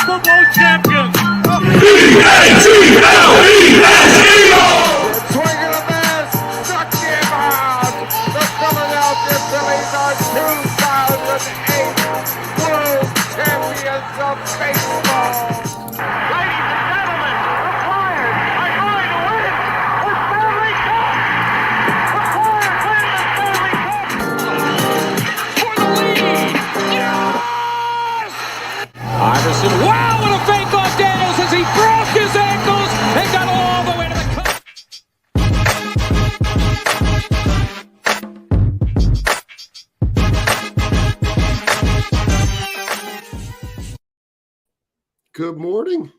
Super Bowl champions. Swinging a miss, struck him out. The Philadelphia Phillies are 2008 World Champions of Baseball. Ladies and gentlemen, the Flyers are going to win the Stanley Cup. The Flyers win the Stanley Cup. For the lead. Yes! Iverson, wow, what a fake off Daniels as he broke his ankles and got all the way to the cup. Good morning.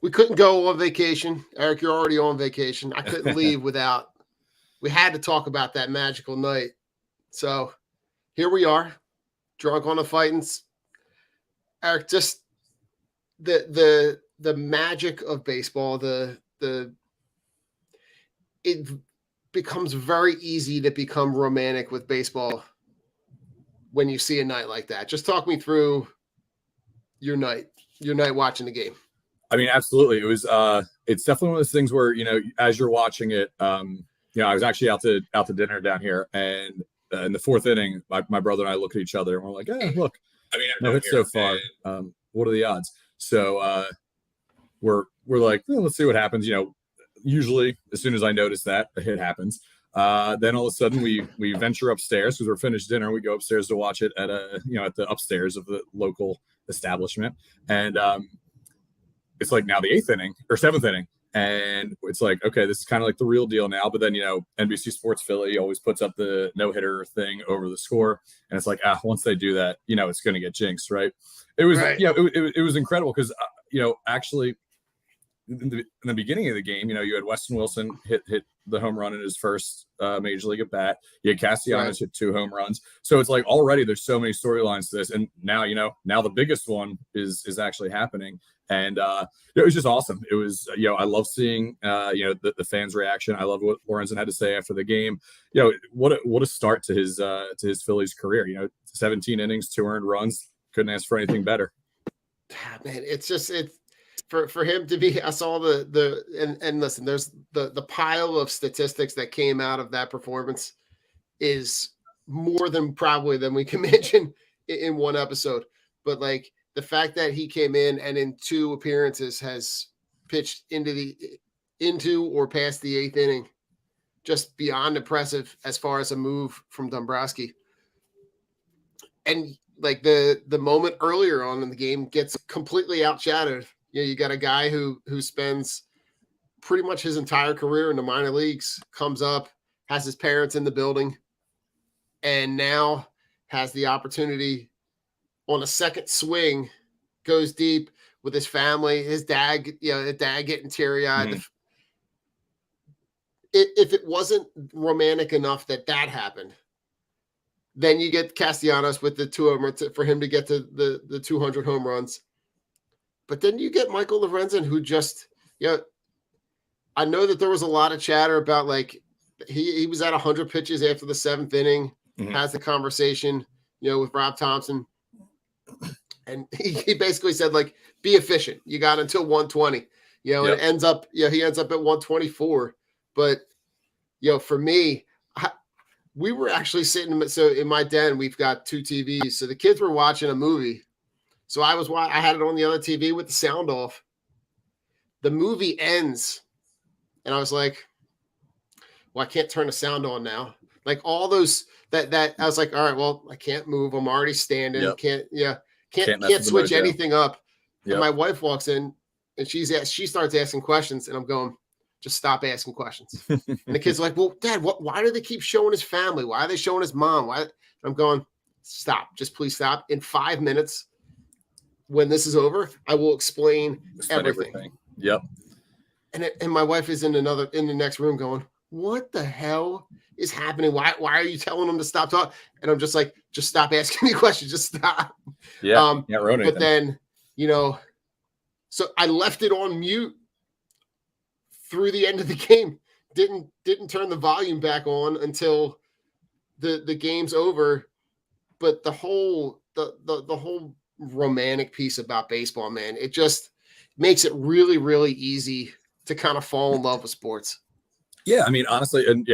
We couldn't go on vacation. Eric, you're already on vacation. I couldn't leave without, we had to talk about that magical night. So here we are, drunk on the Fightins. Eric, just the magic of baseball, it becomes very easy to become romantic with baseball when you see a night like that. Just talk me through your night watching the game. I mean, absolutely. It was, it's definitely one of those things where, you know, as you're watching it, you know, I was actually out to dinner down here, and in the fourth inning, my brother and I look at each other and we're like, hey, look, I mean, no hits so far. What are the odds? So we're like, let's see what happens. You know, usually as soon as I notice that a hit happens, then all of a sudden we venture upstairs because we're finished dinner. We go upstairs to watch it at the upstairs of the local establishment, and it's like now the seventh inning, and it's like, okay, this is kind of like the real deal now. But then, you know, NBC Sports Philly always puts up the no-hitter thing over the score, and it's like, once they do that, you know, it's going to get jinxed, right? It was, right. It was incredible because, you know, actually in the beginning of the game, you know, you had Weston Wilson hit the home run in his first major league at bat. You had Castellanos hit 2 home runs. So it's like already there's so many storylines to this. And now, you know, the biggest one is actually happening. And it was just awesome. It was, you know, I love seeing, you know, the fans' reaction. I love what Lorenzen had to say after the game. You know, what a start to his Phillies career. You know, 17 innings, 2 earned runs. Couldn't ask for anything better. Man, it's for him to be. I saw and listen. There's the pile of statistics that came out of that performance is more than we can mention in one episode. But like the fact that he came in and in 2 appearances has pitched into or past the 8th inning, just beyond impressive as far as a move from Dombrowski. And like the moment earlier on in the game gets completely outshadowed. You know, you got a guy who spends pretty much his entire career in the minor leagues, comes up, has his parents in the building, and now has the opportunity on a second swing, goes deep with his family, his dad, you know, his dad getting teary-eyed. Mm-hmm. If it wasn't romantic enough that happened, then you get Castellanos with the 2 home runs for him to get to the 200 home runs. But then you get Michael Lorenzen, who just, you know, I know that there was a lot of chatter about like he was at 100 pitches after the 7th inning, has the conversation, you know, with Rob Thompson. And he basically said, like, be efficient. You got until 120, you know, and it ends up, you know, he ends up at 124. But, you know, for me, we were actually sitting, so in my den, we've got 2 TVs. So the kids were watching a movie. So I had it on the other TV with the sound off. The movie ends, and I was like, well, I can't turn the sound on now. Like all those that I was like, all right, well, I can't move. I'm already standing. Yep. Can't switch anything up. Yep. And my wife walks in, and she starts asking questions, and I'm going, just stop asking questions. And the kid's like, well, Dad, why do they keep showing his family? Why are they showing his mom? Why? I'm going, stop. Just please stop. In 5 minutes, when this is over, I will explain everything. Yep. And my wife is in the next room going, what the hell is happening? Why are you telling them to stop talking? And I'm just like, just stop asking me questions. Just stop. Yeah. But then, you know, so I left it on mute through the end of the game. Didn't turn the volume back on until the game's over. But the whole romantic piece about baseball, man. It just makes it really, really easy to kind of fall in love with sports. Yeah, I mean, honestly, and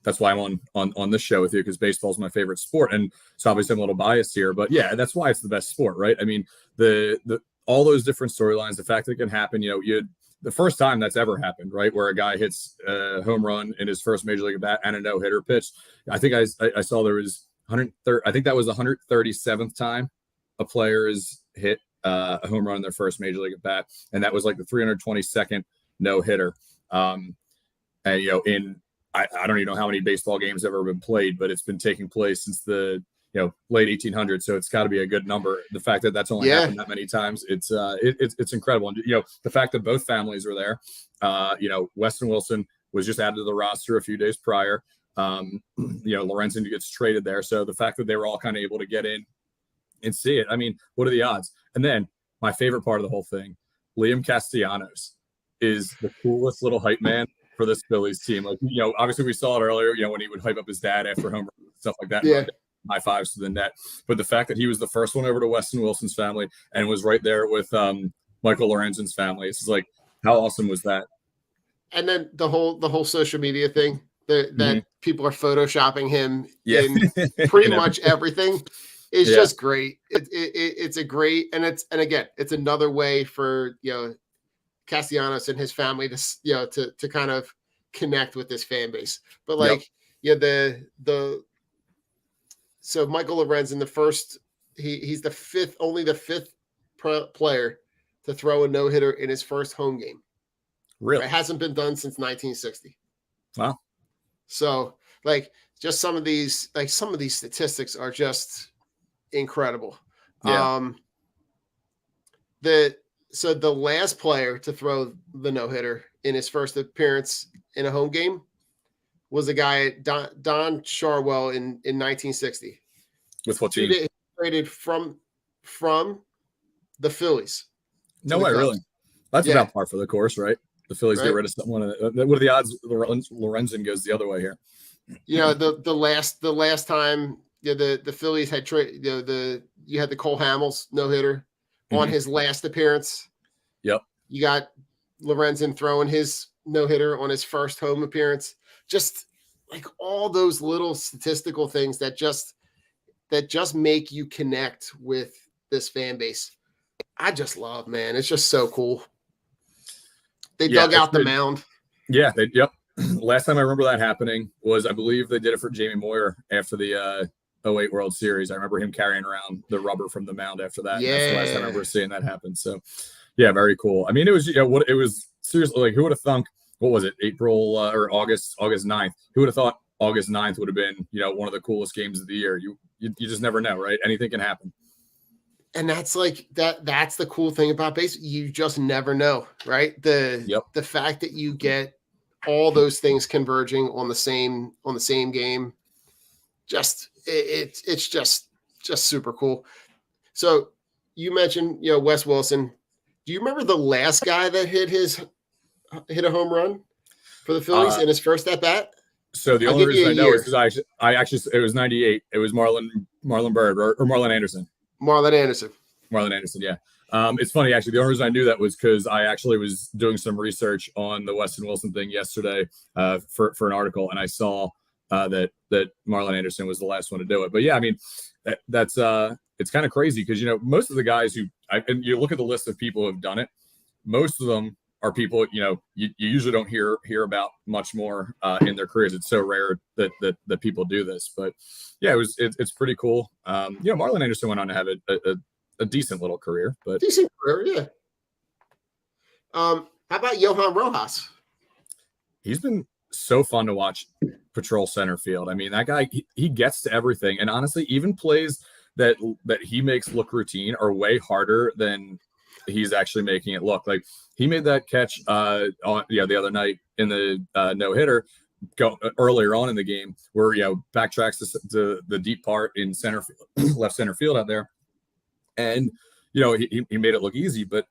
that's why I'm on this show with you, because baseball is my favorite sport, and so obviously I'm a little biased here, but yeah, that's why it's the best sport, right? I mean, the all those different storylines, the fact that it can happen, the first time that's ever happened, right, where a guy hits a home run in his first major league at bat and a no-hitter pitch. I think I saw there was 130. I think that was the 137th time a player has hit a home run in their first major league at bat, and that was like the 322nd no-hitter. And I don't even know how many baseball games have ever been played, but it's been taking place since the late 1800s. So it's got to be a good number. The fact that that's only happened that many times, it's incredible. And the fact that both families were there, Weston Wilson was just added to the roster a few days prior. Lorenzen gets traded there. So the fact that they were all kind of able to get in and see it, I mean, what are the odds? And then my favorite part of the whole thing, Liam Castellanos is the coolest little hype man for this Phillies team. Like, obviously we saw it earlier, when he would hype up his dad after home runs, stuff like that. Yeah. High fives to the net. But the fact that he was the first one over to Weston Wilson's family and was right there with Michael Lorenzen's family, it's like, how awesome was that? And then the whole social media thing that people are photoshopping him in pretty much everything is just great. It's a great, and again, it's another way for Castellanos and his family to kind of connect with this fan base. But so Michael Lorenzen, the first, he's only the fifth player to throw a no-hitter in his first home game. Really? It hasn't been done since 1960. Wow. So just some of these statistics are just incredible. Yeah. The last player to throw the no-hitter in his first appearance in a home game was a guy, Don Charwell, in 1960. With what team? He traded from the Phillies. No way, really? That's about par for the course, right? The Phillies get rid of someone. What are the odds Lorenzen goes the other way here? The last time the Phillies had traded, you had the Cole Hamels no-hitter on his last appearance. Yep. You got Lorenzen throwing his no-hitter on his first home appearance. Just like all those little statistical things that just make you connect with this fan base. I just love, man. It's just so cool. They dug out the mound. Yeah. Last time I remember that happening was, I believe they did it for Jamie Moyer after the 08 World Series. I remember him carrying around the rubber from the mound after that. Yeah. That's the last time I remember seeing that happen. So yeah, very cool. I mean, it was, it was seriously, like, who would have thunk, what was it, April or August 9th? Who would have thought August 9th would have been, one of the coolest games of the year? You just never know, right? Anything can happen. And that's that's the cool thing about baseball. You just never know, right? The fact that you get all those things converging on the same game, it's just super cool. So you mentioned, Wes Wilson. Do you remember the last guy that hit a home run for the Phillies in his first at bat? So the only reason I know is because I actually it was 98. It was Marlon Byrd or Marlon Anderson. Marlon Anderson, yeah. It's funny, actually. The only reason I knew that was because I actually was doing some research on the Weston Wilson thing yesterday for an article, and I saw that Marlon Anderson was the last one to do it. But yeah, I mean, that's it's kind of crazy because most of the guys and you look at the list of people who have done it, most of them are people you usually don't hear about much more in their careers. It's so rare that people do this, but yeah, it's pretty cool. Marlon Anderson went on to have a decent little career, but yeah. How about Johan Rojas? He's been so fun to watch patrol center field. I mean, that guy, he gets to everything, and honestly, even plays that he makes look routine are way harder than he's actually making it look. Like, he made that catch the other night in the no-hitter earlier on in the game where backtracks to the deep part in center field, left center field out there, and he made it look easy. But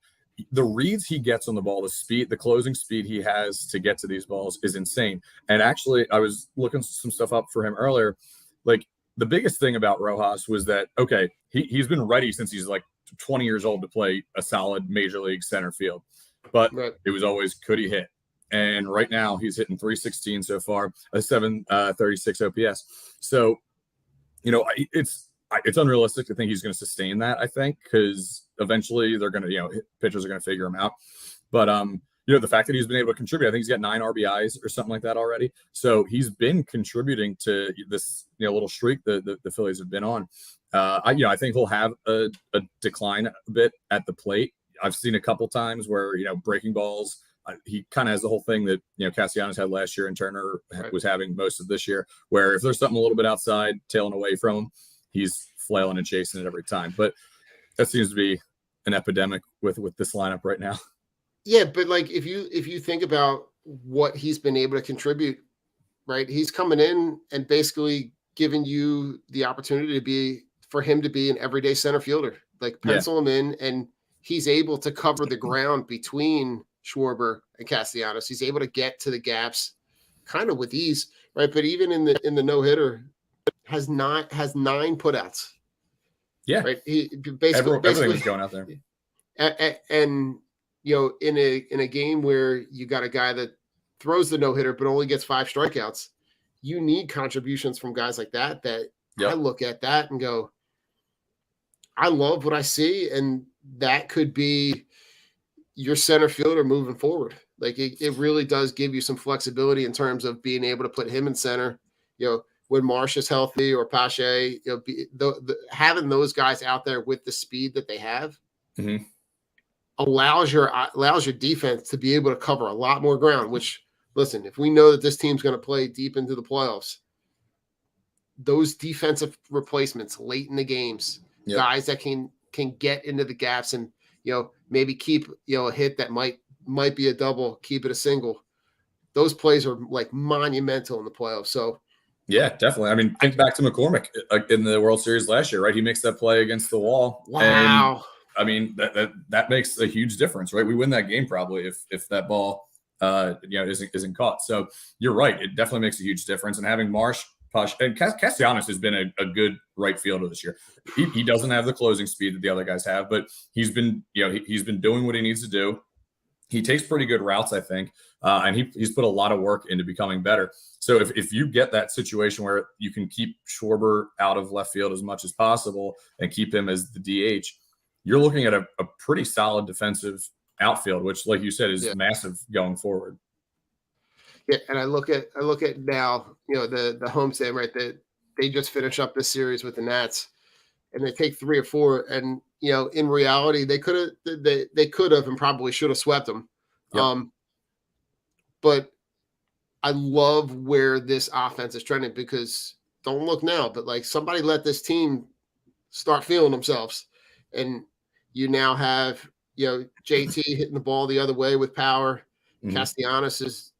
the reads he gets on the ball, the closing speed he has to get to these balls is insane. And actually, I was looking some stuff up for him earlier. Like, the biggest thing about Rojas was that, okay, he's been ready since he's like 20 years old to play a solid major league center field, but it was always, could he hit? And right now he's hitting 316 so far, a 736 OPS. So, it's unrealistic to think he's going to sustain that, I think, because eventually they're going to, pitchers are going to figure him out. But, the fact that he's been able to contribute, I think he's got 9 RBIs or something like that already. So he's been contributing to this, little streak the Phillies have been on. I think he'll have a decline a bit at the plate. I've seen a couple times where, breaking balls, he kind of has the whole thing that, Castellanos had last year and Turner was having most of this year, where if there's something a little bit outside, tailing away from him, he's flailing and chasing it every time. But that seems to be an epidemic with this lineup right now. Yeah, but like if you think about what he's been able to contribute, right? He's coming in and basically giving you the opportunity for him to be an everyday center fielder. Like pencil him in, and he's able to cover the ground between Schwarber and Castellanos. He's able to get to the gaps kind of with ease, right? But even in the no-hitter, has 9 putouts. Yeah. Right. He basically everything was going out there. And in a game where you got a guy that throws the no-hitter but only gets 5 strikeouts, you need contributions from guys like that. I look at that and go, I love what I see, and that could be your center fielder moving forward. Like it really does give you some flexibility in terms of being able to put him in center, when Marsh is healthy or Pache, having those guys out there with the speed that they have allows your defense to be able to cover a lot more ground, which, listen, if we know that this team's going to play deep into the playoffs, those defensive replacements late in the games, guys that can get into the gaps and, maybe keep, a hit that might be a double, keep it a single. Those plays are like monumental in the playoffs. So, yeah, definitely. I mean, think back to McCormick in the World Series last year, right? He makes that play against the wall. Wow. And, I mean, that makes a huge difference, right? We win that game probably if that ball, isn't caught. So you're right. It definitely makes a huge difference. And having Marsh, Push, and Castellanos has been a good right fielder this year. He doesn't have the closing speed that the other guys have, but he's been, he's been doing what he needs to do. He takes pretty good routes, I think, and he's put a lot of work into becoming better. So if you get that situation where you can keep Schwarber out of left field as much as possible and keep him as the DH, you're looking at a pretty solid defensive outfield, which, like you said, is massive going forward. Yeah, and I look at now, the homestand, right? That they just finish up this series with the Nats, and they take 3 or 4, and in reality, they could have and probably should have swept them. Yep. But I love where this offense is trending, because don't look now, but like somebody let this team start feeling themselves, and you now have JT hitting the ball the other way with power. Mm-hmm. Castellanos is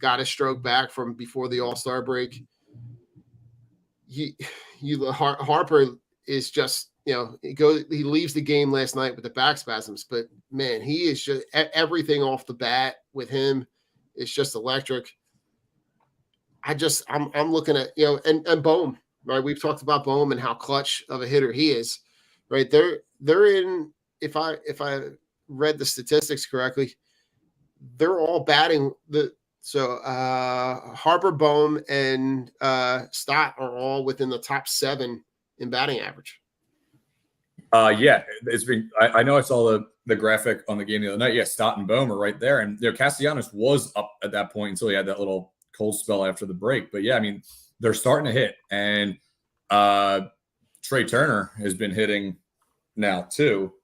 got his stroke back from before the All-Star break. Harper is just he leaves the game last night with the back spasms, but man, he is just everything off the bat with him is just electric. I'm looking at and Bohm, right? We've talked about Bohm and how clutch of a hitter he is, right? They're in, if I read the statistics correctly, they're all batting Harper, Bohm, and Stott are all within the top 7 in batting average. It's been. I know I saw the graphic on the game the other night. Yeah, Stott and Bohm are right there, and Castellanos was up at that point until he had that little cold spell after the break. But yeah, I mean, they're starting to hit, and Trey Turner has been hitting now too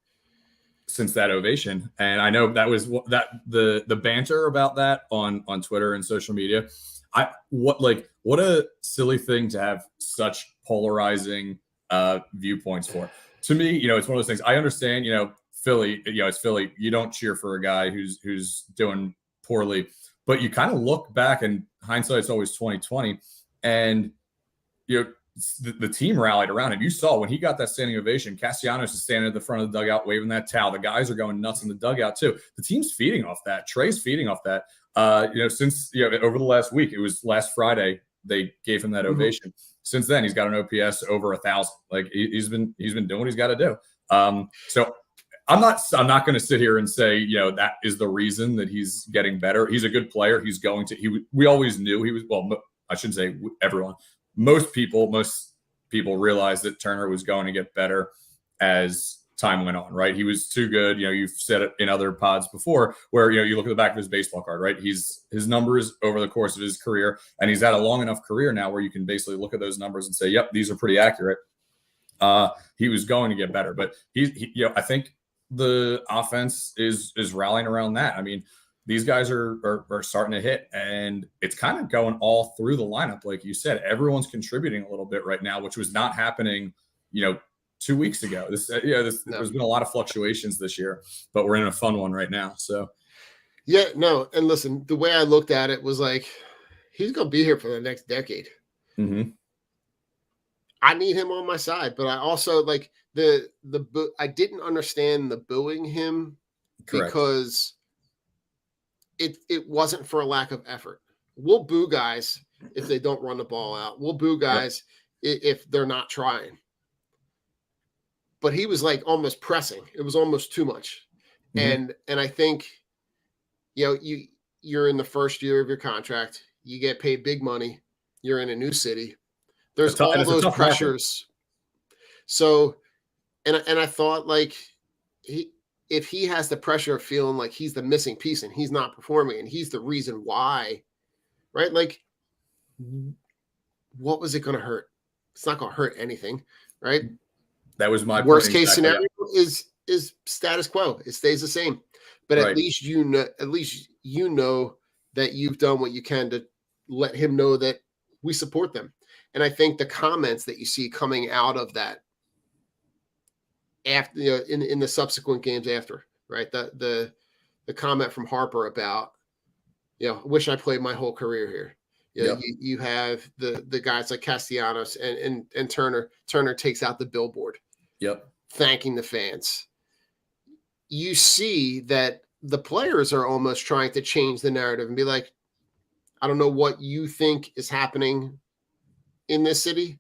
since that ovation. And I know that was the banter about that on Twitter and social media. What a silly thing to have such polarizing viewpoints for. To me, it's one of those things. I understand, Philly, it's Philly. You don't cheer for a guy who's doing poorly, but you kind of look back, and hindsight's always 20/20, and the team rallied around him. You saw when he got that standing ovation, Castellanos is standing at the front of the dugout waving that towel. The guys are going nuts in the dugout too. The team's feeding off that. Trey's feeding off that. Since over the last week, it was last Friday they gave him that ovation. Since then, he's got an OPS over 1,000. Like he's been doing what he's got to do. So I'm not going to sit here and say, you know, that is the reason that he's getting better. He's a good player. We always knew he was, well, I shouldn't say everyone. Most people realized that Turner was going to get better as time went on, right? He was too good. You know, you've said it in other pods before where, you know, you look at the back of his baseball card, right? His numbers over the course of his career, and he's had a long enough career now where you can basically look at those numbers and say, yep, these are pretty accurate. He was going to get better, but he you know, I think the offense is rallying around that. I mean, these guys are starting to hit, and it's kind of going all through the lineup. Like you said, everyone's contributing a little bit right now, which was not happening, you know, 2 weeks ago. There's been a lot of fluctuations this year, but we're in a fun one right now. So yeah, no. And listen, the way I looked at it was like, he's going to be here for the next decade. Mm-hmm. I need him on my side, but I also like I didn't understand the booing him. Correct. Because it wasn't for a lack of effort. We'll boo guys if they don't run the ball out. We'll boo guys if they're not trying. But he was like almost pressing. It was almost too much. Mm-hmm. And I think, you know, you're in the first year of your contract. You get paid big money. You're in a new city. There's all those pressures. So, and I thought like if he has the pressure of feeling like he's the missing piece and he's not performing and he's the reason why, right? Like, what was it going to hurt? It's not going to hurt anything, right? That was my worst case scenario is status quo. It stays the same, but right. at least you know that you've done what you can to let him know that we support them. And I think the comments that you see coming out of that after, you know, in the subsequent games after, right? The comment from Harper about, you know, wish I played my whole career here. You know, you have the guys like Castellanos and Turner. Turner takes out the billboard. Yep. Thanking the fans. You see that the players are almost trying to change the narrative and be like, I don't know what you think is happening in this city,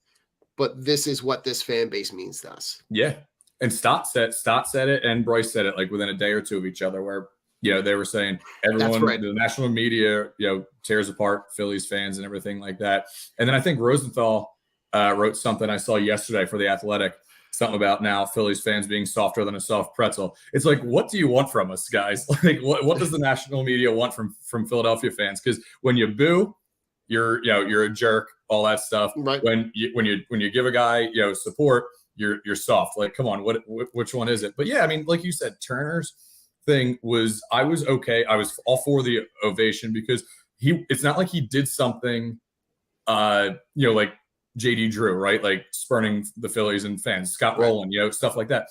but this is what this fan base means to us. Yeah. And Stott said it and Bryce said it like within a day or two of each other where, you know, they were saying everyone, right. The national media, you know, tears apart Phillies fans and everything like that. And then I think Rosenthal wrote something I saw yesterday for The Athletic, something about now Phillies fans being softer than a soft pretzel. It's like, what do you want from us, guys? Like, what does the national media want from Philadelphia fans? Because when you boo, you're a jerk, all that stuff. Right. When you give a guy, you know, support, you're soft. Like, come on, which one is it? But yeah, I mean, like you said, Turner's thing was, I was okay. I was all for the ovation because it's not like he did something, you know, like JD Drew, right? Like spurning the Phillies and fans, Scott Rowland, you know, stuff like that.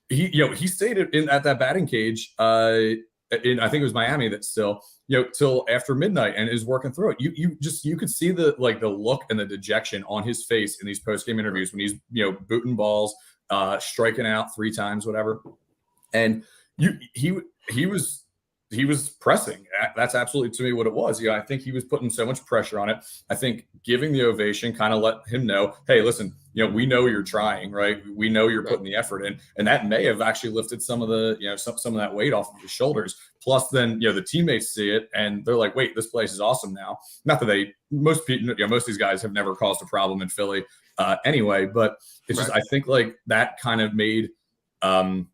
He stayed at that batting cage in, I think it was Miami, that still, you know, till after midnight and is working through it. You could see the look and the dejection on his face in these post-game interviews when he's, you know, booting balls, striking out 3 times, whatever. And he was pressing. That's absolutely, to me, what it was. You know, I think he was putting so much pressure on it. I think giving the ovation kind of let him know, hey, listen, you know, we know you're trying, right? We know you're putting the effort in, and that may have actually lifted some of the, you know, some of that weight off of his shoulders. Plus, then, you know, the teammates see it and they're like, wait, this place is awesome now. Not that most people, you know, most of these guys have never caused a problem in Philly anyway, but it's just, I think like that kind of made, you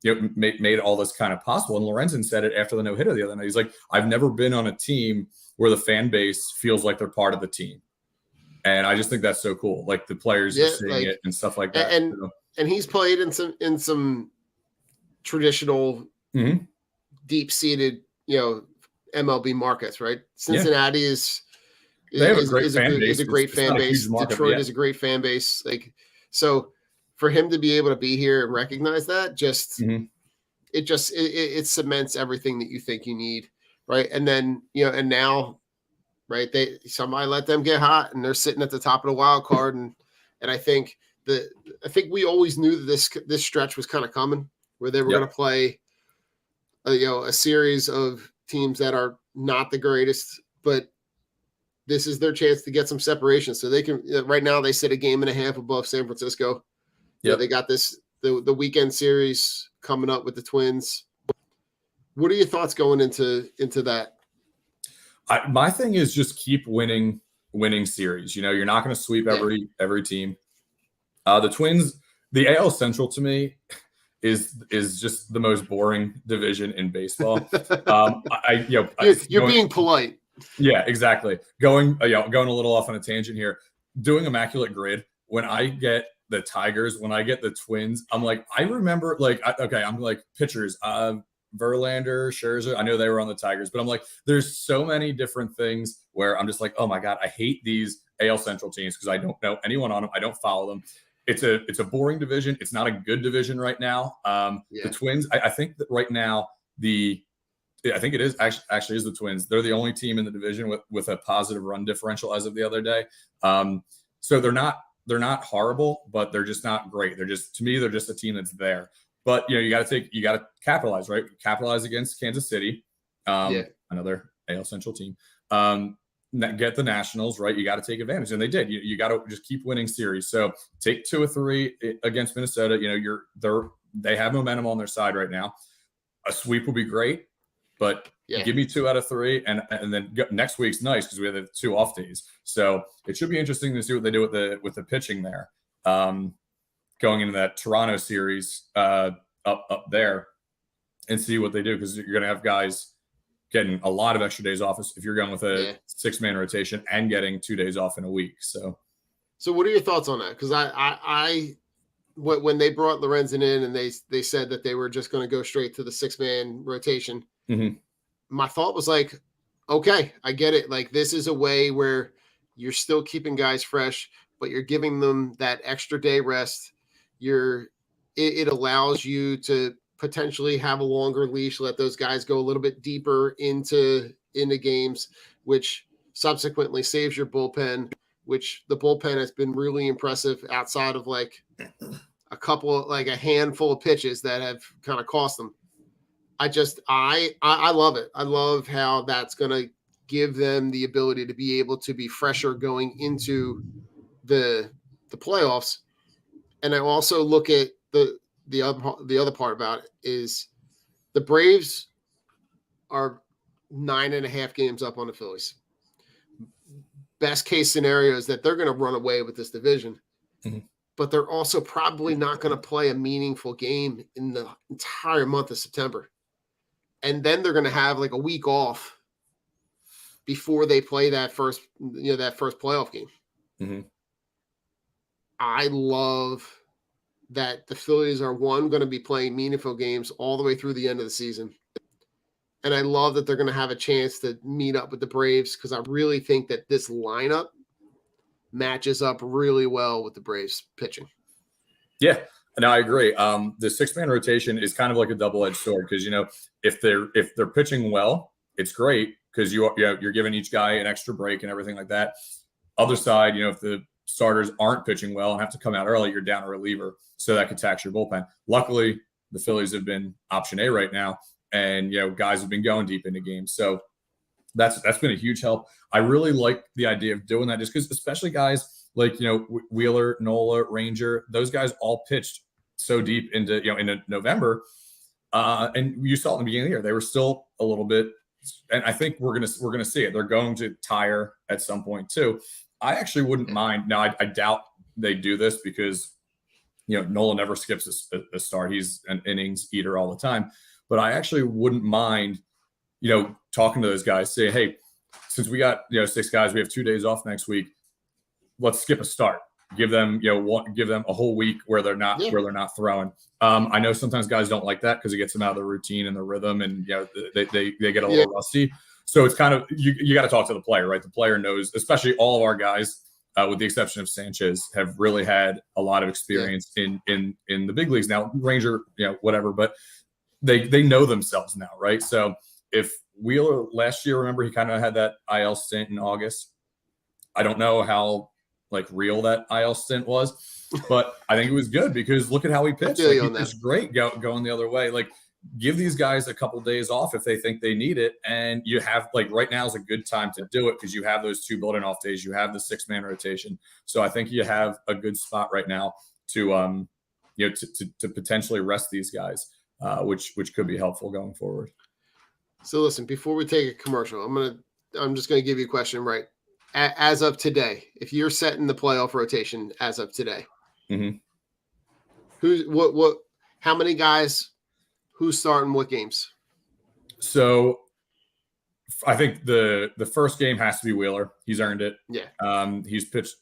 know, made all this kind of possible. And Lorenzen said it after the no-hitter the other night. He's like, I've never been on a team where the fan base feels like they're part of the team. And I just think that's so cool. Like the players are seeing it and stuff like that. And he's played in some traditional deep-seated, you know, MLB markets, right? Cincinnati is a great fan base. Detroit is a great fan base. Like, so for him to be able to be here and recognize that, just it cements everything that you think you need, right? And then, you know, and now, right, somebody let them get hot and they're sitting at the top of the wild card, and I think we always knew that this stretch was kind of coming, where they were going to play a series of teams that are not the greatest, but this is their chance to get some separation. So they can, right now they sit a game and a half above San Francisco. Yeah, they got this the weekend series coming up with the Twins. What are your thoughts going into that? My thing is just keep winning series. You're not going to sweep every team. The Twins, the AL Central to me is just the most boring division in baseball. You're being polite. Yeah, exactly. Going a little off on a tangent here. Doing Immaculate Grid, when I get the Tigers, when I get the Twins, I'm like, I remember I'm like pitchers, Verlander, Scherzer. I know they were on the Tigers, but I'm like, there's so many different things where I'm just like, oh my God, I hate these AL Central teams because I don't know anyone on them. I don't follow them. It's a boring division. It's not a good division right now. The Twins, I think that right now I think it is actually is the Twins. They're the only team in the division with a positive run differential as of the other day. So they're not horrible, but they're just not great. To me, they're just a team that's there. But you got to capitalize, right? Capitalize against Kansas City, another AL Central team. Get the Nationals, right? You got to take advantage, and they did. You got to just keep winning series. So take 2 or 3 against Minnesota. They have momentum on their side right now. A sweep would be great, but give me 2 out of 3, and then next week's nice because we have the 2 off days. So it should be interesting to see what they do with the pitching there. Going into that Toronto series up there and see what they do, because you're going to have guys getting a lot of extra days off if you're going with a 6-man rotation and getting 2 days off in a week. So what are your thoughts on that? Because when they brought Lorenzen in and they said that they were just going to go straight to the 6-man rotation, my thought was like, okay, I get it. Like, this is a way where you're still keeping guys fresh, but you're giving them that extra day rest. It allows you to potentially have a longer leash, let those guys go a little bit deeper into games, which subsequently saves your bullpen, which the bullpen has been really impressive outside of like a handful of pitches that have kind of cost them. I love it. I love how that's going to give them the ability to be able to be fresher going into the playoffs. And I also look at the other part about it is the Braves are 9.5 games up on the Phillies. Best case scenario is that they're going to run away with this division, but they're also probably not going to play a meaningful game in the entire month of September. And then they're going to have like a week off before they play that first playoff game. I love that the Phillies are going to be playing meaningful games all the way through the end of the season. And I love that they're going to have a chance to meet up with the Braves, because I really think that this lineup matches up really well with the Braves pitching. Yeah, no, I agree. The 6-man rotation is kind of like a double-edged sword, because, if they're pitching well, it's great because you're giving each guy an extra break and everything like that. Other side, if the starters aren't pitching well and have to come out early, you're down a reliever, so that could tax your bullpen. Luckily, the Phillies have been option A right now, and guys have been going deep into games, so that's been a huge help. I really like the idea of doing that, just because, especially guys like Wheeler, Nola, Ranger, those guys all pitched so deep into November, and you saw at the beginning of the year they were still a little bit, and I think we're gonna see it. They're going to tire at some point too. I actually wouldn't mind. Now, I doubt they do this because, Nola never skips a start. He's an innings eater all the time. But I actually wouldn't mind, talking to those guys, say, hey, since we got 6 guys, we have 2 days off next week. Let's skip a start. Give them a whole week where they're not throwing. I know sometimes guys don't like that because it gets them out of the routine and the rhythm, and they get a little rusty. So it's kind of you got to talk to the player, right? The player knows, especially all of our guys, with the exception of Sanchez, have really had a lot of experience in the big leagues now. Ranger, whatever, but they know themselves now, right? So if Wheeler last year, remember, he kind of had that IL stint in August. I don't know how real that IL stint was, but I think it was good because look at how he pitched. He pitched great going the other way. Give these guys a couple days off if they think they need it. And you have right now is a good time to do it because you have those 2 building off days. You have the 6-man rotation. So I think you have a good spot right now to to potentially rest these guys, which could be helpful going forward. So listen, before we take a commercial, I'm just gonna give you a question, right? As of today, if you're setting the playoff rotation as of today, how many guys, who's starting what games? So I think the first game has to be Wheeler. He's earned it. Yeah. He's pitched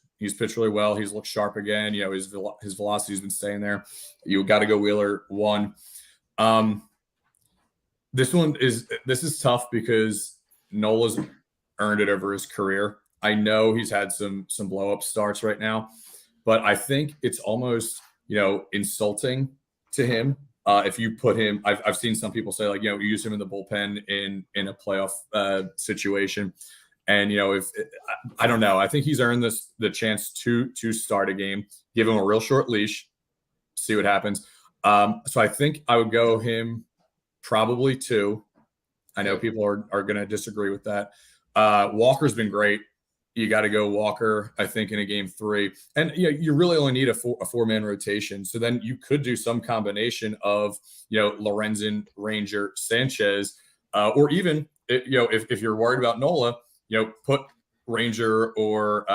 really well. He's looked sharp again. His velocity's been staying there. You got to go Wheeler 1. This is tough because Nola's earned it over his career. I know he's had some blow up starts right now, but I think it's almost, insulting to him. If you put him, I've seen some people say you use him in the bullpen in a playoff situation. And, I don't know, I think he's earned the chance to start a game, give him a real short leash, see what happens. So I think I would go him probably 2. I know people are going to disagree with that. Walker's been great. You got to go Walker, I think, in a game 3. And you really only need a 4-man rotation. So then you could do some combination of, Lorenzen, Ranger, Sanchez, or even, if you're worried about Nola, put Ranger or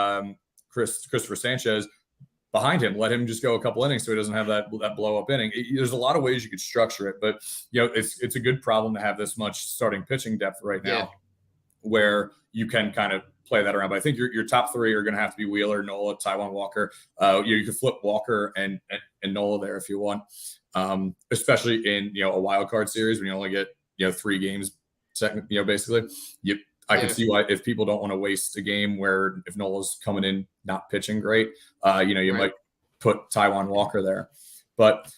Christopher Sanchez behind him. Let him just go a couple innings so he doesn't have that blow up inning. There's a lot of ways you could structure it, but it's a good problem to have this much starting pitching depth right now, where you can kind of play that around. But I think your top 3 are going to have to be Wheeler, Nola, Taijuan Walker. You could flip Walker and Nola there if you want, especially in a wild card series when you only get 3 games. Basically, I can see why, if people don't want to waste a game where if Nola's coming in not pitching great, you might put Taijuan Walker there. But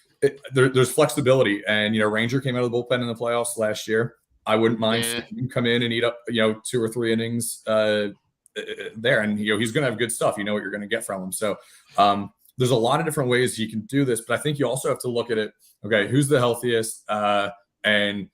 there's flexibility, and Ranger came out of the bullpen in the playoffs last year. I wouldn't mind seeing him come in and eat up 2 or 3 innings there, and he's going to have good stuff. You know what you're going to get from him. So there's a lot of different ways you can do this, but I think you also have to look at it. Okay, who's the healthiest? And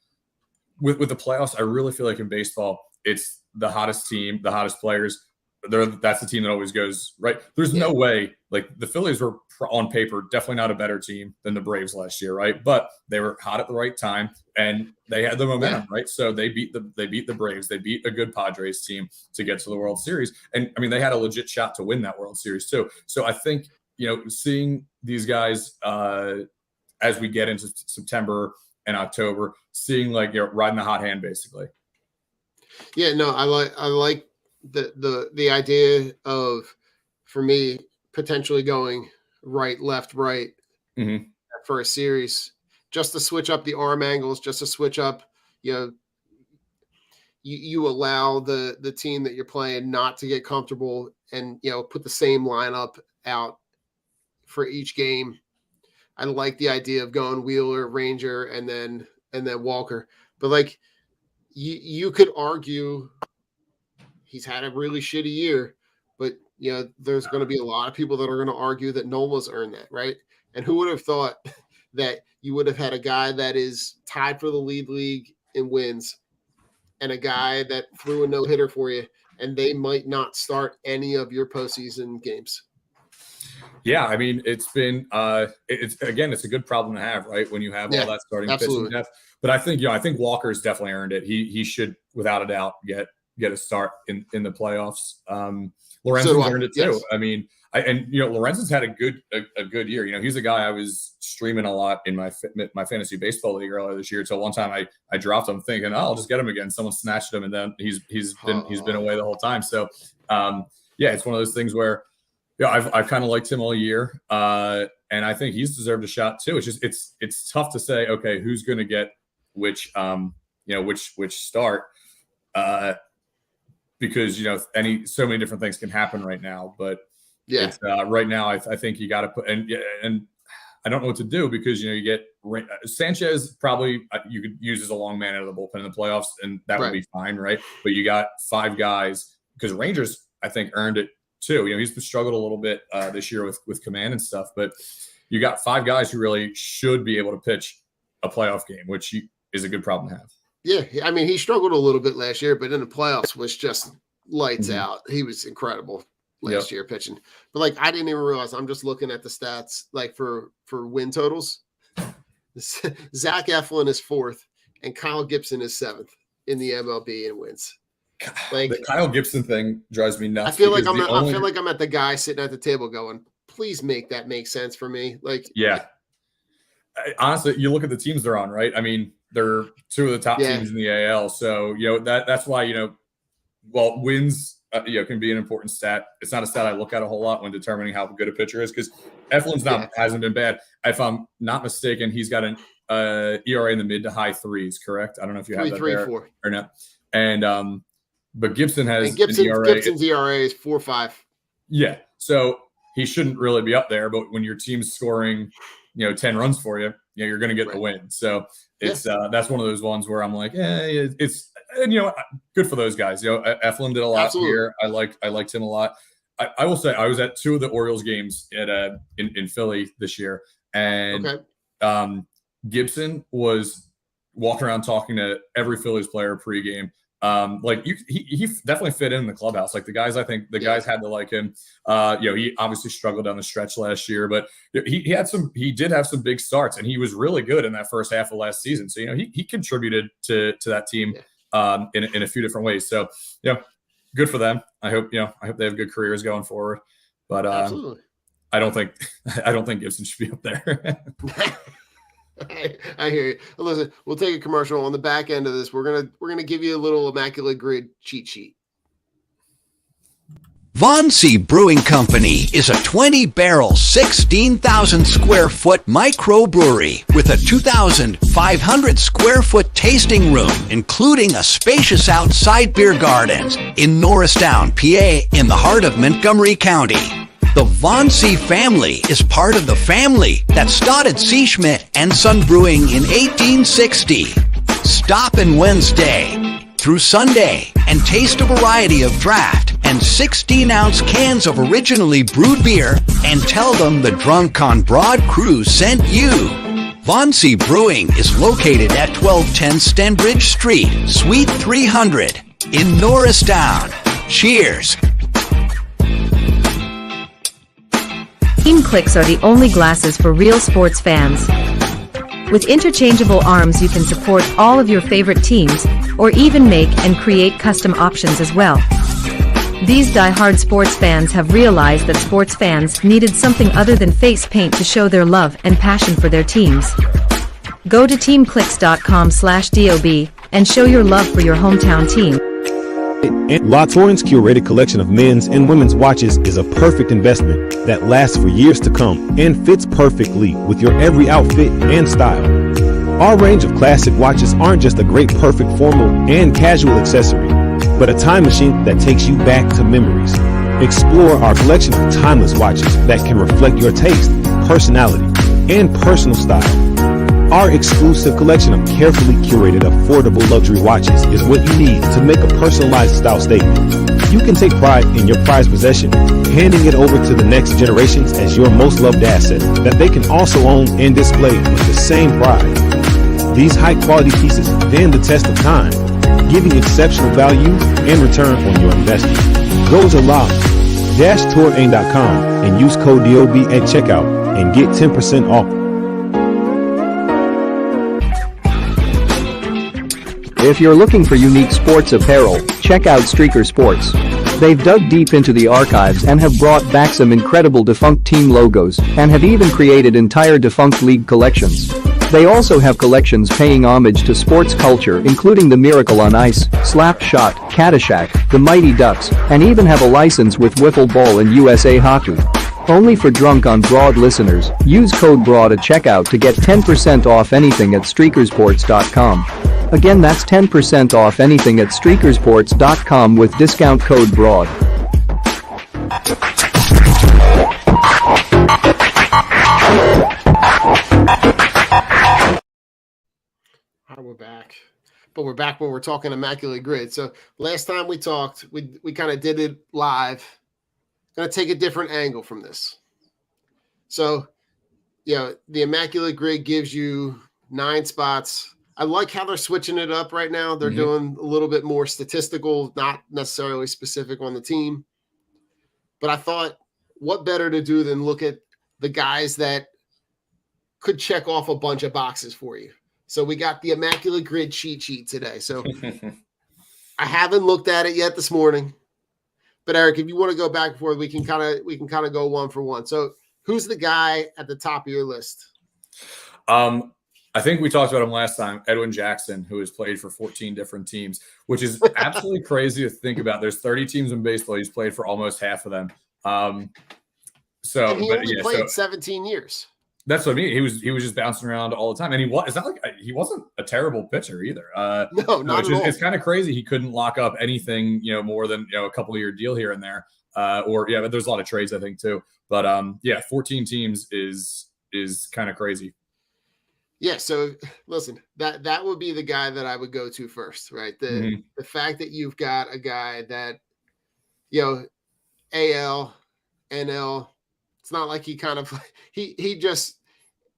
with the playoffs, I really feel like in baseball, it's the hottest team, the hottest players. That's the team that always goes right. There's no way, the Phillies were on paper definitely not a better team than the Braves last year, right? But they were hot at the right time and they had the momentum, right? So they beat the Braves. They beat a good Padres team to get to the World Series, and I mean they had a legit shot to win that World Series too. So I think seeing these guys as we get into September and October, seeing riding the hot hand basically. Yeah, no, I like the idea of, for me, potentially going right, left, right for a series, just to switch up the arm angles, just to switch up, you allow the team that you're playing not to get comfortable and, put the same lineup out for each game. I like the idea of going Wheeler, Ranger, and then Walker. But you could argue he's had a really shitty year, but there's going to be a lot of people that are going to argue that Nola's earned that, right? And who would have thought that you would have had a guy that is tied for the league in wins and a guy that threw a no-hitter for you, and they might not start any of your postseason games? Yeah, I mean, it's been it's a good problem to have, right? When you have all that starting pitching depth. But I think Walker's definitely earned it. He should, without a doubt, get a start in the playoffs. Lorenzen's earned it too. Yes. I mean, Lorenzen's had a good year. He's a guy I was streaming a lot in my fantasy baseball league earlier this year. So one time I dropped him thinking, I'll just get him again. Someone snatched him, and then he's been away the whole time. So it's one of those things where I've kind of liked him all year, and I think he's deserved a shot too. It's just it's tough to say, okay, who's going to get which start, because so many different things can happen right now. But right now I think you got to put and I don't know what to do, because you get Sanchez, probably you could use as a long man out of the bullpen in the playoffs, and that would be fine, right? But you got 5 guys, because Rangers I think earned it too. He's struggled a little bit this year with command and stuff, but you got 5 guys who really should be able to pitch a playoff game, which is a good problem to have. Yeah, I mean, he struggled a little bit last year, but in the playoffs was just lights out. He was incredible. last year pitching. But like I didn't even realize. I'm just looking at the stats like for win totals. Zach Eflin is 4th, and Kyle Gibson is 7th in the MLB in wins. Like the Kyle Gibson thing drives me nuts. I feel like I'm at the guy sitting at the table going, please make that make sense for me. Like, yeah. Honestly, you look at the teams they're on, right? I mean, they're 2 of the top teams in the AL. So, that's why, wins, can be an important stat. It's not a stat I look at a whole lot when determining how good a pitcher is because Eflin's hasn't been bad. If I'm not mistaken, he's got an ERA in the mid to high 3s, correct? I don't know if you have that there 4 or not. And but Gibson has Gibson's ERA is 4.5. Yeah, so he shouldn't really be up there. But when your team's scoring, 10 runs for you, you're going to get the win. So it's that's one of those ones where I'm like, it's good for those guys. Eflin did a lot here. I liked him a lot. I will say I was at 2 of the Orioles games at in Philly this year, and Gibson was walking around talking to every Phillies player pregame. He definitely fit in the clubhouse. Like the guys, I think the guys had to like him. He obviously struggled down the stretch last year, but he did have some big starts, and he was really good in that first half of last season. So he contributed to that team in a few different ways. So good for them. I hope they have good careers going forward. But absolutely, I don't think Gibson should be up there. I hear you. Listen, we'll take a commercial. On the back end of this, we're gonna give you a little Immaculate Grid cheat sheet. Von C. Brewing Company is a 20-barrel, 16,000 square foot microbrewery with a 2,500 square foot tasting room, including a spacious outside beer garden in Norristown, PA, in the heart of Montgomery County. The Von C family is part of the family that started C. Schmidt and Son Brewing in 1860. Stop in Wednesday through Sunday and taste a variety of draft and 16-ounce cans of originally brewed beer and tell them the Drunk on Broad crew sent you. Von C Brewing is located at 1210 Stenbridge Street, Suite 300 in Norristown. Cheers. Team Clicks are the only glasses for real sports fans. With interchangeable arms, you can support all of your favorite teams, or even make and create custom options as well. These die-hard sports fans have realized that sports fans needed something other than face paint to show their love and passion for their teams. Go to teamclicks.com/DOB and show your love for your hometown team. La Torrance curated collection of men's and women's watches is a perfect investment that lasts for years to come and fits perfectly with your every outfit and style. Our range of classic watches aren't just a great perfect formal and casual accessory, but a time machine that takes you back to memories. Explore our collection of timeless watches that can reflect your taste, personality, and personal style. Our exclusive collection of carefully curated, affordable luxury watches is what you need to make a personalized style statement. You can take pride in your prized possession, handing it over to the next generations as your most loved asset that they can also own and display with the same pride. These high-quality pieces stand the test of time, giving exceptional value and return on your investment. Go to la-touraine.com and use code DOB at checkout and get 10% off. If you're looking for unique sports apparel, check out Streaker Sports. They've dug deep into the archives and have brought back some incredible defunct team logos and have even created entire defunct league collections. They also have collections paying homage to sports culture, including the Miracle on Ice, Slap Shot, Caddyshack, the Mighty Ducks, and even have a license with Wiffle Ball and USA Hockey. Only for Drunk on Broad listeners, use code BROAD at checkout to get 10% off anything at streakersports.com. Again, that's 10% off anything at streakersports.com with discount code BROAD. All right, we're back. But we're back when we're talking Immaculate Grid. So last time we talked, we kind of did it live. Going to take a different angle from this. So, the Immaculate Grid gives you 9 spots. I like how they're switching it up right now. They're doing a little bit more statistical, not necessarily specific on the team. But I thought, what better to do than look at the guys that could check off a bunch of boxes for you. So we got the Immaculate Grid cheat sheet today. So I haven't looked at it yet this morning. But Eric, if you want to go back and forth, we can kind of go one for one. So who's the guy at the top of your list? I think we talked about him last time, Edwin Jackson, who has played for 14 different teams, which is absolutely crazy to think about. There's 30 teams in baseball. He's played for almost half of them. And he only played 17 years. That's what I mean. He was just bouncing around all the time, and it's not like he wasn't a terrible pitcher either. No, not at all. It's kind of crazy. He couldn't lock up anything, more than a couple of year deal here and there. But there's a lot of trades, I think, too. But 14 teams is kind of crazy. Yeah. So listen, that would be the guy that I would go to first, right? The fact that you've got a guy that, AL, NL. It's not like he just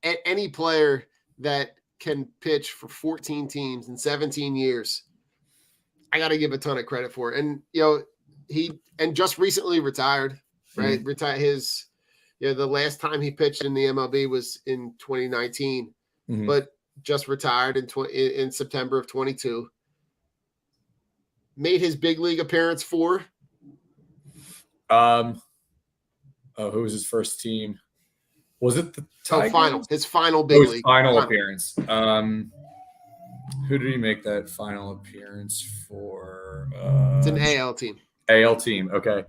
any player that can pitch for 14 teams in 17 years. I got to give a ton of credit for it. And he just recently retired, right? Retired the last time he pitched in the MLB was in 2019, but just retired in September of 22. Made his big league appearance for. Who was his first team? Was it the Tigers? His final big league appearance. Who did he make that final appearance for? It's an AL team. AL team. Okay.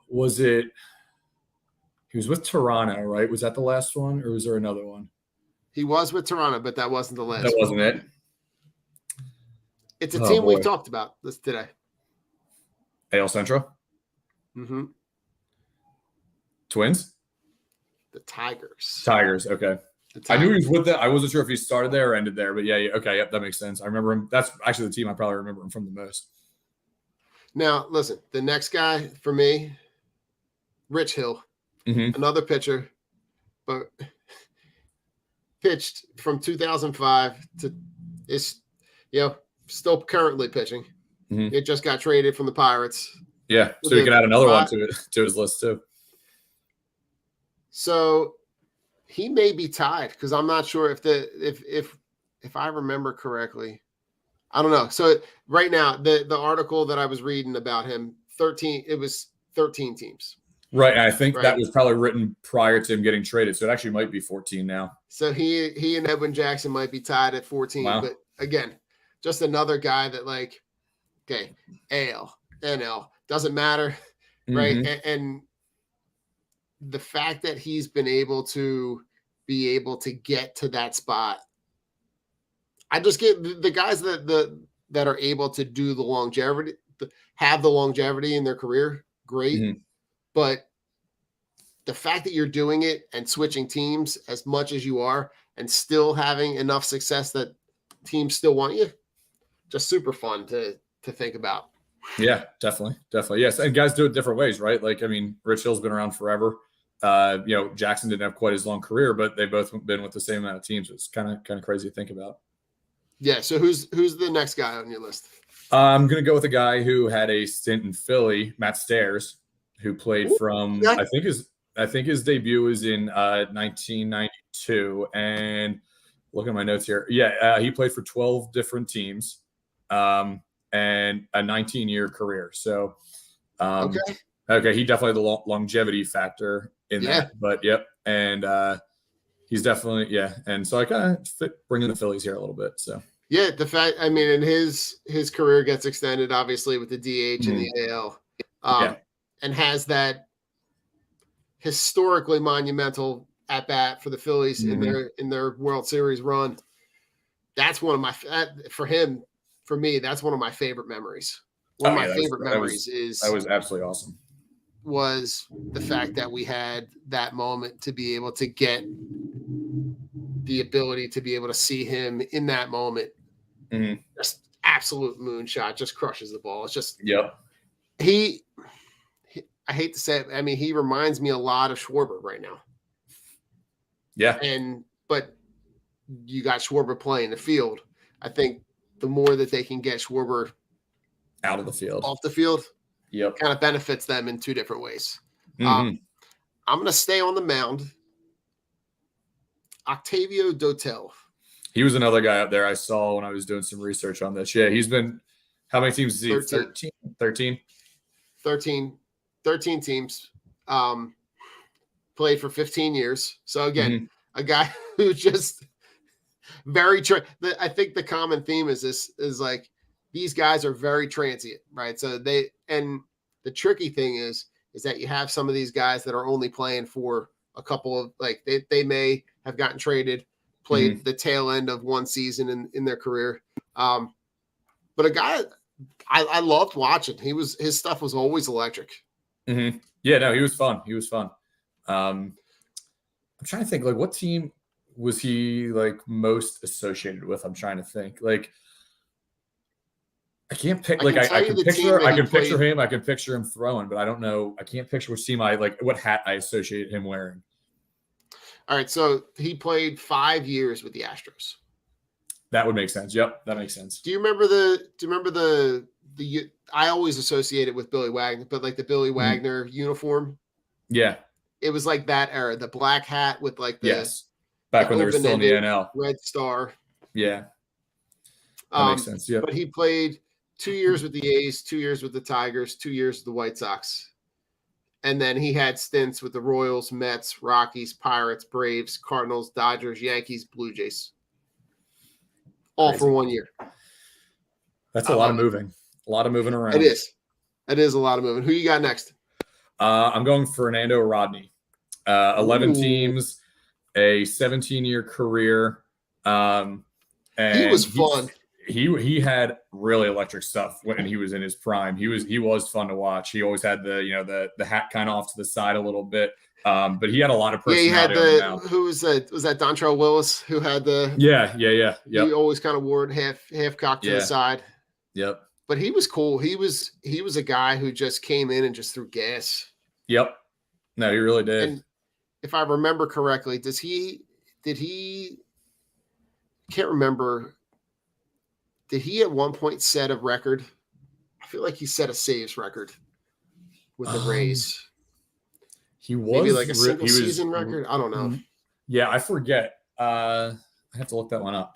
Was it? He was with Toronto, right? Was that the last one, or was there another one? He was with Toronto, but that wasn't the last. That wasn't it. It's a team we've talked about this today. AL Central. Mm-hmm. Twins? The Tigers. Okay. I knew he was with that. I wasn't sure if he started there or ended there, but yeah. Okay, yep, that makes sense. I remember him. That's actually the team I probably remember him from the most. Now, listen, the next guy for me, Rich Hill, another pitcher, but pitched from 2005 to is, still currently pitching. It just got traded from the Pirates. Yeah, so you can add another one to his list too. So he may be tied because I'm not sure if I remember correctly. I don't know. So right now, the article that I was reading about him, it was 13 teams. Right. And I think that was probably written prior to him getting traded. So it actually might be 14 now. So he and Edwin Jackson might be tied at 14. Wow. But again, just another guy that AL, NL, doesn't matter. Right. And the fact that he's been able to get to that spot, I just get the guys that are able to do the longevity, have the longevity in their career, great. But the fact that you're doing it and switching teams as much as you are and still having enough success that teams still want you, just super fun to think about. Yeah, definitely. Yes. And guys do it different ways, right? Rich Hill's been around forever. Jackson didn't have quite as long career, but they've both been with the same amount of teams. It's kind of crazy to think about. Yeah. So who's the next guy on your list? I'm going to go with a guy who had a stint in Philly, Matt Stairs, who played from, I think his debut was in 1992. And look at my notes here. Yeah. He played for 12 different teams and a 19-year career. So, okay. He definitely had the longevity factor in that, but yep. And he's definitely, And so I kind of bring in the Phillies here a little bit. So yeah, the fact, and his career gets extended obviously with the DH and the AL, and has that historically monumental at bat for the Phillies in their World Series run. That's one of my for me, that's one of my favorite memories. One of my favorite memories that was absolutely awesome. Was the fact that we had that moment to be able to get the ability to be able to see him in that moment. Just absolute moonshot, just crushes the ball. It's just, I hate to say it. He reminds me a lot of Schwarber right now. Yeah. But you got Schwarber playing the field. I think the more that they can get Schwarber out of the field, off the field, Yep. kind of benefits them in two different ways. Mhm. I'm going to stay on the mound. Octavio Dotel. He was another guy up there I saw when I was doing some research on this. Yeah, he's been – how many teams is he? 13. 13? 13 teams. Played for 15 years. So, again, a guy who just very I think the common theme is like these guys are very transient, right? So the tricky thing is that you have some of these guys that are only playing for a couple of, like, they may have gotten traded, played the tail end of one season in their career. But a guy I loved watching. His stuff was always electric. Mm-hmm. Yeah, no, he was fun. I'm trying to think, like, what team was he like most associated with? I'm trying to think. Like, I can't pick. Like, I can picture. I can picture him. I can picture him throwing, but I don't know. I can't picture which team what hat I associate him wearing. All right, so he played 5 years with the Astros. That would make sense. Yep, that makes sense. Do you remember the I always associate it with Billy Wagner, but like the Billy Wagner uniform? Yeah. It was like that era, the black hat with like the back when they were still in the NL. Red star. Yeah. That makes sense. Yeah. But he played 2 years with the A's, 2 years with the Tigers, 2 years with the White Sox. And then he had stints with the Royals, Mets, Rockies, Pirates, Braves, Cardinals, Dodgers, Yankees, Blue Jays. All Crazy. For 1 year. That's a lot of moving. A lot of moving around. It is. It is a lot of moving. Who you got next? I'm going Fernando Rodney. 11 teams, a 17-year career. And he was fun. He had really electric stuff when he was in his prime. He was fun to watch. He always had the hat kind of off to the side a little bit. But he had a lot of personality. Yeah, he had who was that? Was that Dontrell Willis who had the? Yeah. He always kind of wore it half cocked to the side. Yep. But he was cool. He was a guy who just came in and just threw gas. Yep. No, he really did. And if I remember correctly, did he can't remember. Did he at one point set a record? I feel like he set a saves record with the Rays. He was maybe like a single season record. I don't know. Yeah, I forget. I have to look that one up.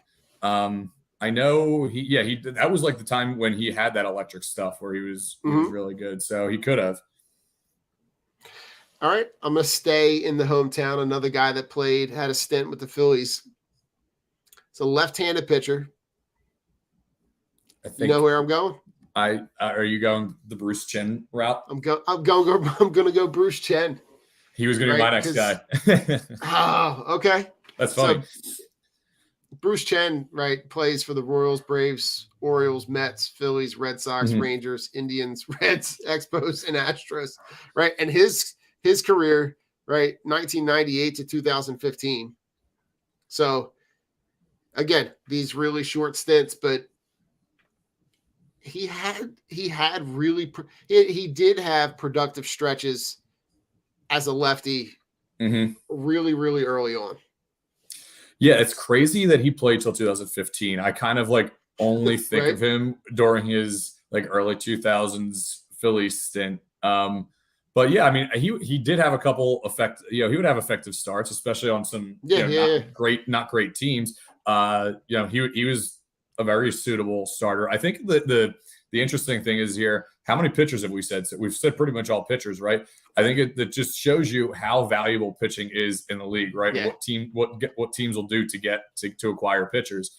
I know he did. That was like the time when he had that electric stuff where he was really good. So he could have. All right, I'm gonna stay in the hometown. Another guy that had a stint with the Phillies. It's a left-handed pitcher. I think, you know where I'm going? Are you going the Bruce Chen route? I'm gonna go Bruce Chen. He was gonna be my next guy. Oh, okay. That's funny. So, Bruce Chen, right, plays for the Royals, Braves, Orioles, Mets, Phillies, Red Sox, Rangers, Indians, Reds, Expos, and Astros, right? And his career, right, 1998 to 2015. So, again, these really short stints, but he did have productive stretches as a lefty really, really early on. Yeah, it's crazy that he played till 2015. I kind of like only think of him during his like early 2000s Philly stint. But yeah, I mean, he did have a couple he would have effective starts, especially on some not great teams. He was a very suitable starter. I think the interesting thing is here, how many pitchers have we said? So we've said pretty much all pitchers, right? I think it just shows you how valuable pitching is in the league, right? Yeah. What teams will do to acquire pitchers.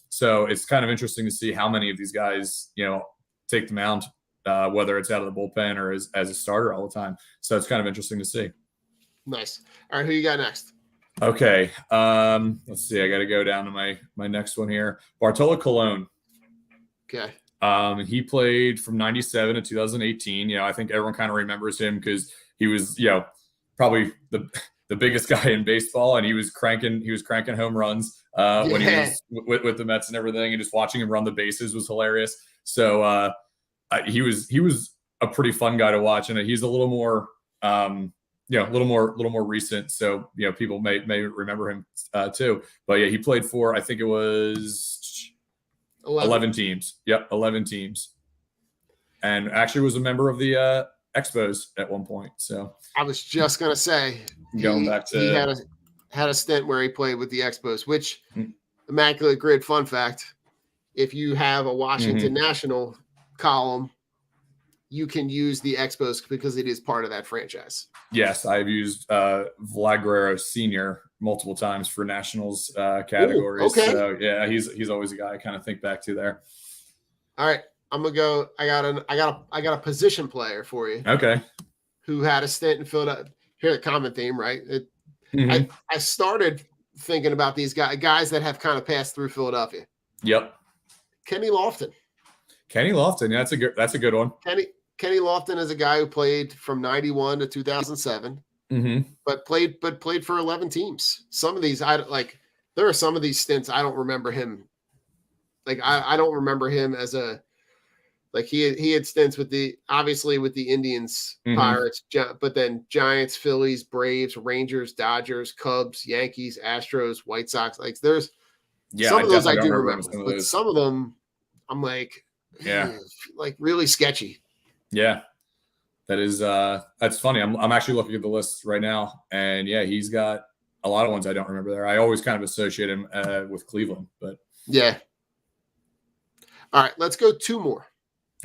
So it's kind of interesting to see how many of these guys, take the mound, whether it's out of the bullpen or as a starter all the time. So it's kind of interesting to see. Nice. All right, who you got next? Okay. Let's see. I got to go down to my next one here. Bartolo Colon. Okay. He played from 97 to 2018. I think everyone kind of remembers him because he was, probably the biggest guy in baseball, and he was cranking home runs when he was with the Mets and everything, and just watching him run the bases was hilarious. So he was a pretty fun guy to watch, and he's a little more, a little more recent. So people may remember him too. But yeah, he played for, I think it was 11 teams. Yep, 11 teams. and actually was a member of the Expos at one point. So I was just gonna say, going back to he had a stint where he played with the Expos, which Immaculate Grid fun fact: if you have a Washington National column, you can use the Expos because it is part of that franchise. Yes, I've used Vlad Guerrero Sr. multiple times for Nationals categories. Ooh, okay. So yeah, he's always a guy I kind of think back to there. All right, I'm gonna go. I got a position player for you. Okay. Who had a stint in Philadelphia? Here, the common theme, right? I started thinking about these guys that have kind of passed through Philadelphia. Yep. Kenny Lofton. Yeah, that's a good one. Kenny Lofton is a guy who played from 91 to 2007, but played for 11 teams. Some of these, there are some of these stints I don't remember him. Like I don't remember him as he had stints with the Indians, Pirates, but then Giants, Phillies, Braves, Rangers, Dodgers, Cubs, Yankees, Astros, White Sox. Like there's some of those I do remember, but some of them I'm like, like really sketchy. Yeah, that is that's funny. I'm actually looking at the list right now, and yeah, he's got a lot of ones I don't remember there. I always kind of associate him with Cleveland, but yeah. All right, let's go two more.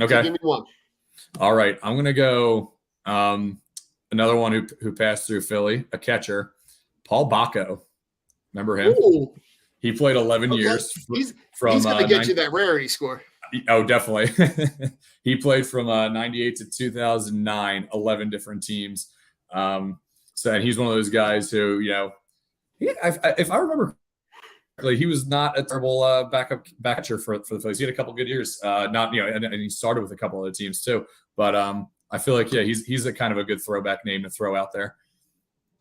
Okay, so give me one. All right, I'm gonna go another one who passed through Philly, a catcher, Paul Bacco. Remember him? Ooh. He played 11 years. He's gonna get you that rarity score. Oh, definitely. He played from 98 to 2009, 11 different teams. And he's one of those guys who, if I remember correctly, he was not a terrible backup catcher for the Phillies. He had a couple good years. And he started with a couple other teams too. But I feel like, he's a kind of a good throwback name to throw out there.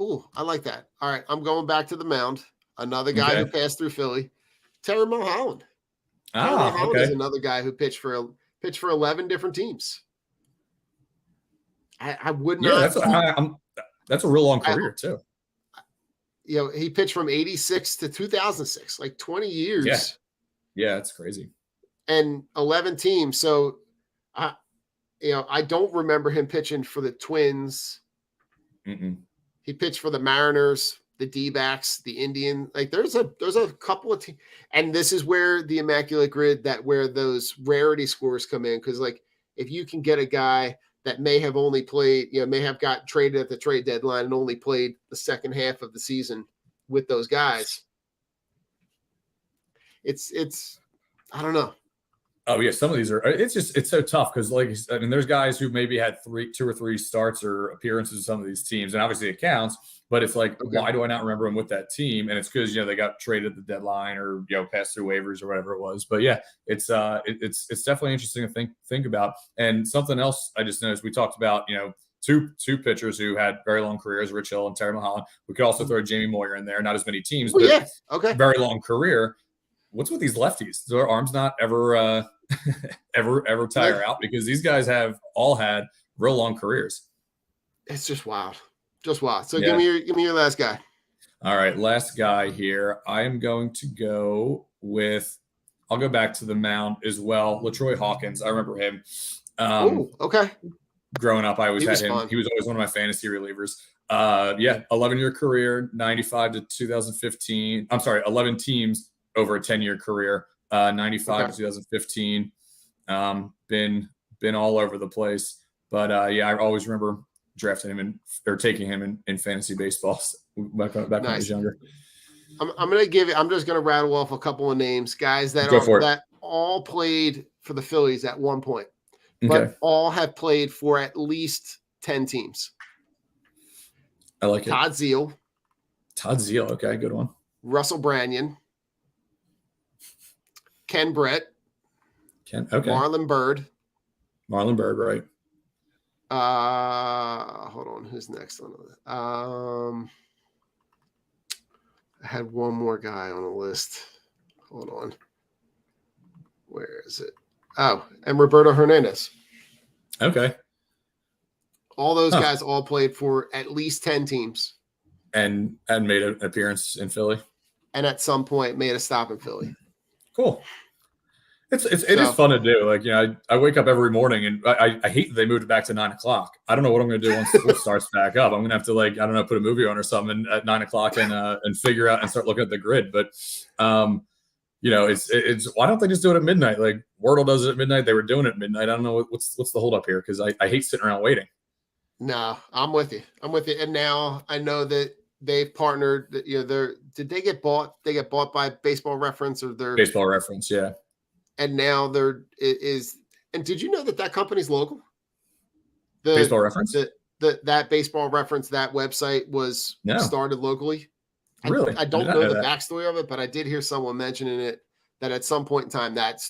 Ooh, I like that. All right, I'm going back to the mound. Another guy who passed through Philly, Terry Mulholland. Mulholland is another guy who pitched for 11 different teams. I would not. That's a real long career too. He pitched from 86 to 2006, like 20 years. Yeah, that's crazy. And 11 teams. So, I don't remember him pitching for the Twins. He pitched for the Mariners, the D-backs, the Indian. Like there's a couple of teams, and this is where the Immaculate Grid, where those rarity scores come in. Because like if you can get a guy that may have only played, may have got traded at the trade deadline and only played the second half of the season with those guys, it's I don't know. Oh yeah, some of these are. It's so tough because there's guys who maybe had 2 or 3 starts or appearances in some of these teams, and obviously it counts. But it's like, why do I not remember them with that team? And it's because they got traded at the deadline or passed through waivers or whatever it was. But yeah, it's definitely interesting to think about. And something else I just noticed, we talked about two pitchers who had very long careers, Rich Hill and Terry Mulholland. We could also throw Jamie Moyer in there. Not as many teams, but very long career. What's with these lefties? Do their arms not ever ever tire out? Because these guys have all had real long careers. It's just wild. So give me your last guy. All right, last guy here. I am going to go with. I'll go back to the mound as well. LaTroy Hawkins. I remember him. Okay. Growing up, I always had him. Fun. He was always one of my fantasy relievers. 11-year career, 95 to 2015. I'm sorry, 11 teams over a 10-year career, 95 to 2015. Been all over the place, but I always remember drafting him or taking him in fantasy baseball back when I was younger. I'm just gonna rattle off a couple of names, guys that all played for the Phillies at one point, but all have played for at least 10 teams. I like it. Todd Zeile. Okay, good one. Russell Branyan. Ken Brett. Marlon Byrd, right. Hold on. Who's next on the I had one more guy on the list. Hold on. Where is it? Oh, and Roberto Hernandez. Okay. All those guys all played for at least 10 teams. And made an appearance in Philly. And at some point made a stop in Philly. Cool. It is fun to do. Like, I wake up every morning and I hate that they moved it back to 9:00. I don't know what I'm going to do once school starts back up. I'm going to have to, like, I don't know, put a movie on or something at 9:00 and figure out and start looking at the grid. But, it's why don't they just do it at midnight? Like Wordle does it at midnight. They were doing it at midnight. I don't know what's the holdup here, because I hate sitting around waiting. No, I'm with you. And now I know that they've partnered. Did they get bought? They get bought by Baseball Reference, or their Baseball Reference, yeah. And now and did you know that company's local? Baseball Reference? That Baseball Reference, that website was started locally. Really? I don't know the backstory of it, but I did hear someone mentioning it, that at some point in time, that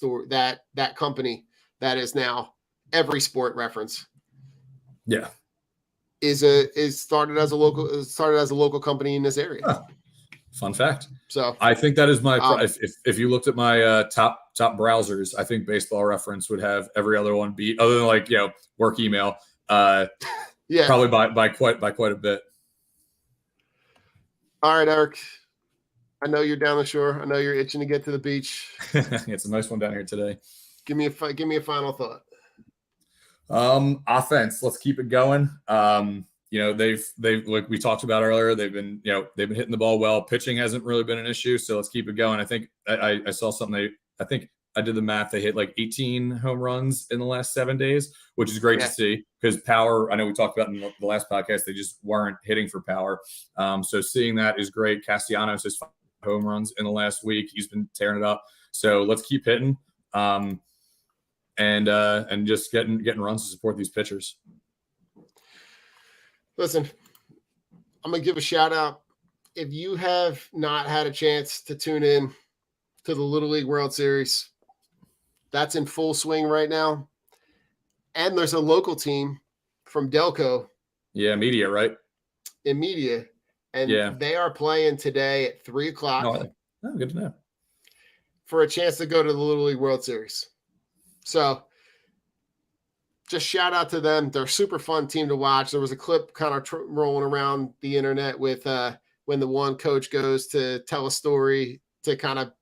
company that is now every sport reference. Yeah. Is started as a local company in this area. Huh. Fun fact. So I think that is my if you looked at my top browsers, I think Baseball Reference would have every other one beat, other than, like, work email. Probably by quite a bit. All right, Eric. I know you're down the shore. I know you're itching to get to the beach. It's a nice one down here today. Give me a final thought. Offense. Let's keep it going. They've like we talked about earlier, they've been hitting the ball well. Pitching hasn't really been an issue, so let's keep it going. I think I saw something. I think I did the math. They hit like 18 home runs in the last 7 days, which is great to see, because power, I know we talked about in the last podcast, they just weren't hitting for power. So seeing that is great. Castellanos has 5 home runs in the last week. He's been tearing it up. So let's keep hitting, and just getting runs to support these pitchers. Listen, I'm going to give a shout out. If you have not had a chance to tune in to the Little League World Series, that's in full swing right now. And there's a local team from Delco. Yeah, Media, right? In Media. And they are playing today at 3:00. Oh, good to know. For a chance to go to the Little League World Series. So just shout out to them. They're a super fun team to watch. There was a clip kind of rolling around the internet with when the one coach goes to tell a story to kind of,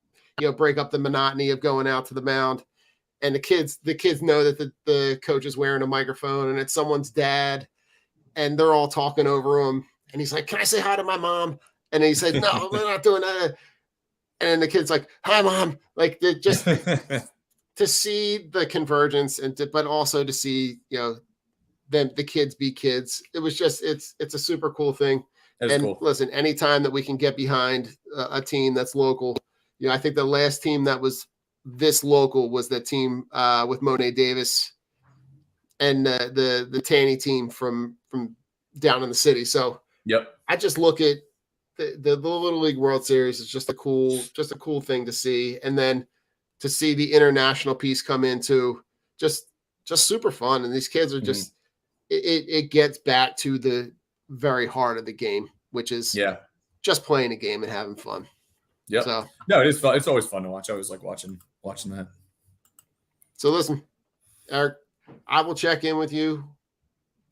break up the monotony of going out to the mound. And the kids know that the coach is wearing a microphone, and it's someone's dad, and they're all talking over him. And he's like, "Can I say hi to my mom?" And he said, "No, we're not doing that." And the kid's like, "Hi, Mom." Like, they just to see the convergence, but also to see, the kids be kids. It was just, it's a super cool thing. Cool. Listen, anytime that we can get behind a team that's local, I think the last team that was this local was the team with Monet Davis and the Tanny team from down in the city. So I just look at the Little League World Series is just a cool thing to see. And then to see the international piece come into just super fun. And these kids are just, it gets back to the very heart of the game, which is just playing a game and having fun. Yeah. So, no, it is fun. It's always fun to watch. I always like watching that. So listen, Eric, I will check in with you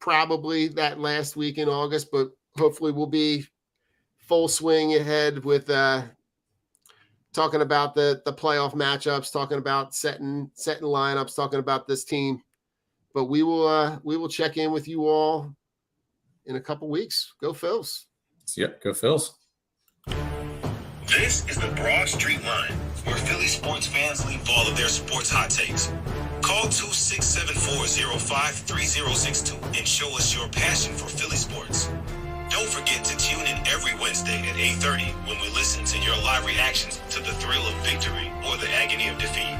probably that last week in August, but hopefully we'll be full swing ahead with talking about the playoff matchups, talking about setting lineups, talking about this team. But we will check in with you all in a couple weeks. Go Phils. Yep, go Phils. This is the Broad Street Line, where Philly sports fans leave all of their sports hot takes. Call 267-405-3062 and show us your passion for Philly sports. Don't forget to tune in every Wednesday at 8:30 when we listen to your live reactions to the thrill of victory or the agony of defeat.